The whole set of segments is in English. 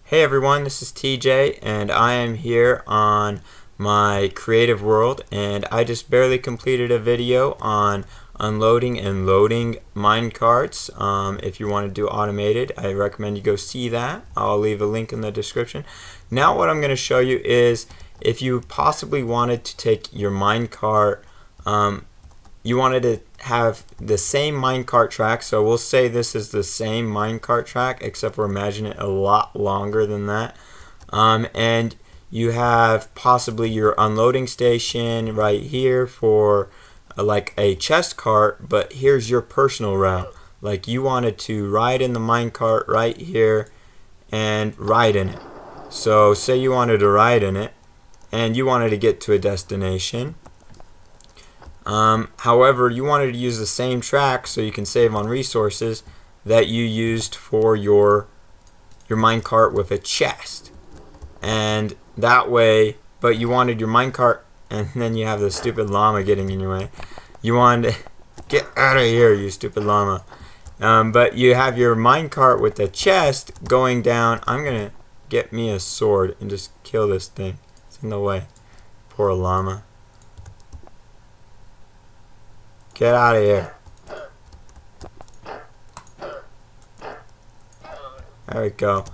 Hey everyone, this is TJ and I am here on my creative world, and I just barely completed a video on unloading and loading minecarts. If you want to do automated, I recommend you go see that. I'll leave a link in the description. Now what I'm going to show you is if you possibly wanted to take your minecart, you wanted to have the same minecart track. So we'll say this is the same minecart track, except we're imagining it a lot longer than that. And you have possibly your unloading station right here for like a chest cart, but here's your personal route. Like you wanted to ride in the minecart right here and ride in it. So say you wanted to ride in it and you wanted to get to a destination. However, you wanted to use the same track so you can save on resources that you used for your minecart with a chest. And that way, but you wanted your minecart, and then you have the stupid llama getting in your way. You wanted to get out of here, you stupid llama. But you have your minecart with the chest going down. I'm gonna get me a sword and just kill this thing. It's in the way. Poor llama. Get out of here. There we go.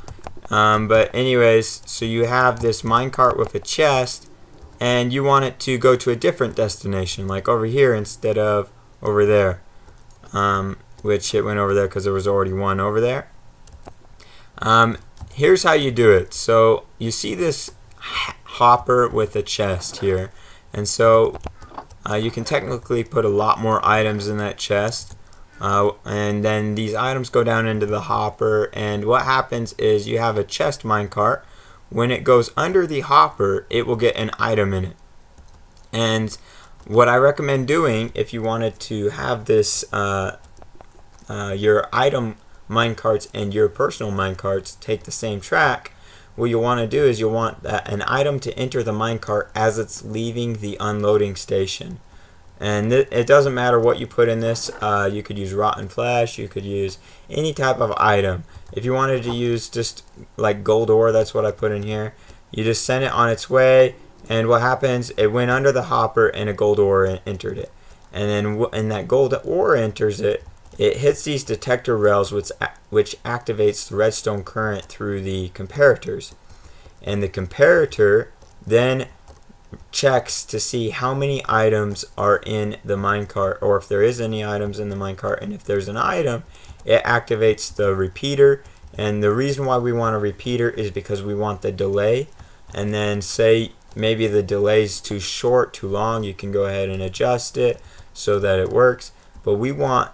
But anyways, so you have this minecart with a chest, and you want it to go to a different destination, like over here instead of over there. Which it went over there because there was already one over there. Here's how you do it. So you see this hopper with a chest here, and so you can technically put a lot more items in that chest, and then these items go down into the hopper, and what happens is you have a chest minecart. When it goes under the hopper, it will get an item in it. And what I recommend doing if you wanted to have this your item minecarts and your personal minecarts take the same track, what you'll want to do is you'll want an item to enter the minecart as it's leaving the unloading station. And it doesn't matter what you put in this. You could use rotten flesh, you could use any type of item. If you wanted to use just like gold ore, that's what I put in here. You just send it on its way, and what happens, it went under the hopper and a gold ore entered it. And then when that gold ore enters it, it hits these detector rails, which activates the redstone current through the comparators. And the comparator then checks to see how many items are in the minecart, or if there is any items in the minecart. And if there's an item, it activates the repeater. And the reason why we want a repeater is because we want the delay. And then say maybe the delay is too short, too long, you can go ahead and adjust it so that it works. But we want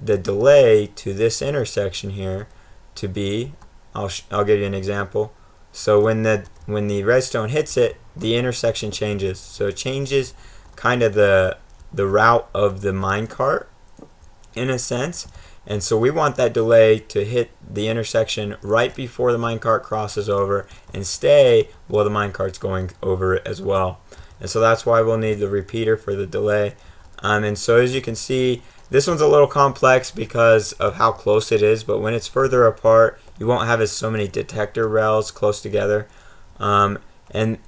the delay to this intersection here to be, I'll give you an example. So when the redstone hits it, the intersection changes. So it changes kind of the route of the minecart in a sense. And so we want that delay to hit the intersection right before the minecart crosses over and stay while the minecart's going over it as well. And so that's why we'll need the repeater for the delay. And so as you can see, this one's a little complex because of how close it is, but when it's further apart, you won't have so many detector rails close together, and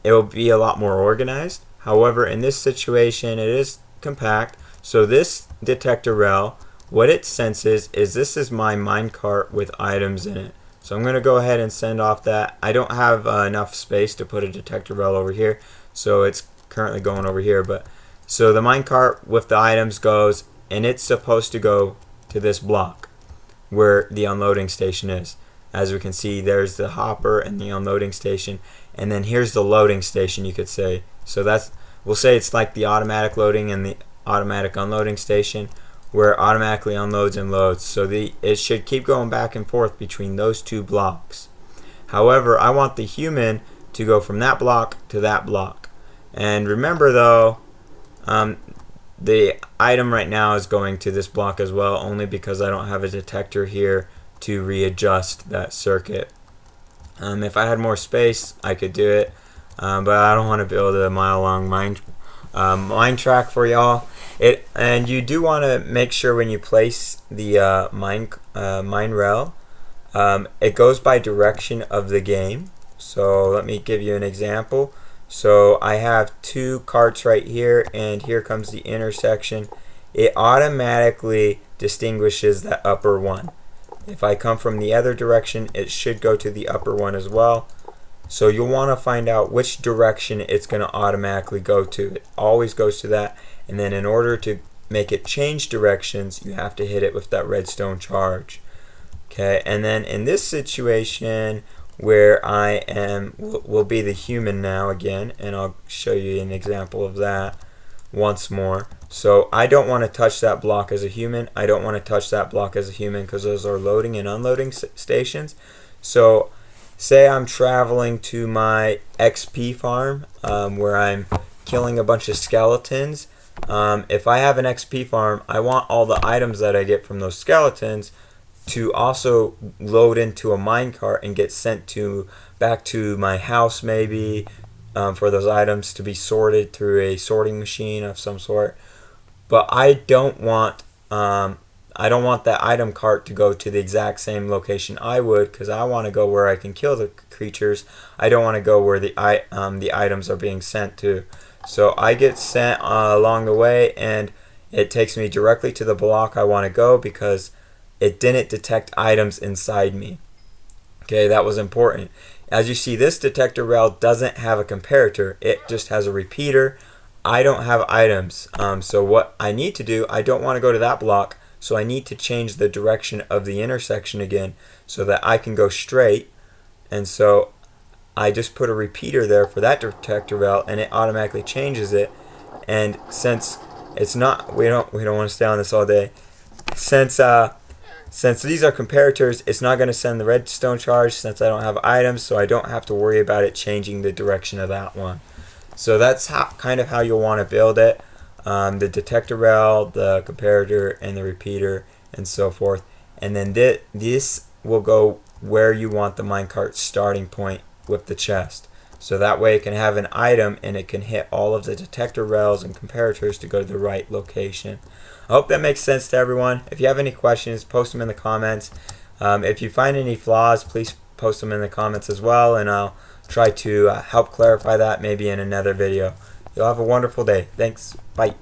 it will be a lot more organized. However, in this situation, it is compact, so this detector rail, what it senses is this is my minecart with items in it. So I'm going to go ahead and send off that. I don't have enough space to put a detector rail over here, so it's currently going over here. But so the minecart with the items goes, and it's supposed to go to this block where the unloading station is. As we can see, there's the hopper and the unloading station, and then here's the loading station, you could say. So that's, we'll say it's like the automatic loading and the automatic unloading station, where it automatically unloads and loads. So it should keep going back and forth between those two blocks. However, I want the human to go from that block to that block. And remember though, the item right now is going to this block as well, only because I don't have a detector here to readjust that circuit. If I had more space, I could do it, but I don't want to build a mile-long mine track for y'all. And you do want to make sure when you place the mine rail It goes by direction of the game. So let me give you an example. So I have two carts right here, and here comes the intersection. It automatically distinguishes that upper one. If I come from the other direction, it should go to the upper one as well. So you'll want to find out which direction it's going to automatically go to. It always goes to that. And then in order to make it change directions, you have to hit it with that redstone charge. Okay, and then in this situation where I am, will be the human now again, and I'll show you an example of that once more. So I don't want to touch that block as a human. I don't want to touch that block as a human because those are loading and unloading stations. So say I'm traveling to my XP farm where I'm killing a bunch of skeletons. If I have an XP farm, I want all the items that I get from those skeletons to also load into a minecart and get sent back to my house, maybe for those items to be sorted through a sorting machine of some sort. But I don't want that item cart to go to the exact same location I would, because I want to go where I can kill the creatures. I don't want to go where the items are being sent to. So I get sent along the way, and it takes me directly to the block I want to go because it didn't detect items inside me. Okay, that was important. As you see, this detector rail doesn't have a comparator. It just has a repeater. I don't have items. So what I need to do, I don't want to go to that block, so I need to change the direction of the intersection again so that I can go straight. And so I just put a repeater there for that detector rail, and it automatically changes it. And since it's not, we don't want to stay on this all day. Since these are comparators, it's not going to send the redstone charge since I don't have items, so I don't have to worry about it changing the direction of that one. So that's kind of how you'll want to build it. The detector rail, the comparator, and the repeater, and so forth. And then this will go where you want the minecart starting point with the chest. So that way it can have an item and it can hit all of the detector rails and comparators to go to the right location. I hope that makes sense to everyone. If you have any questions, post them in the comments. If you find any flaws, please post them in the comments as well, and I'll try to help clarify that maybe in another video. You'll have a wonderful day. Thanks. Bye.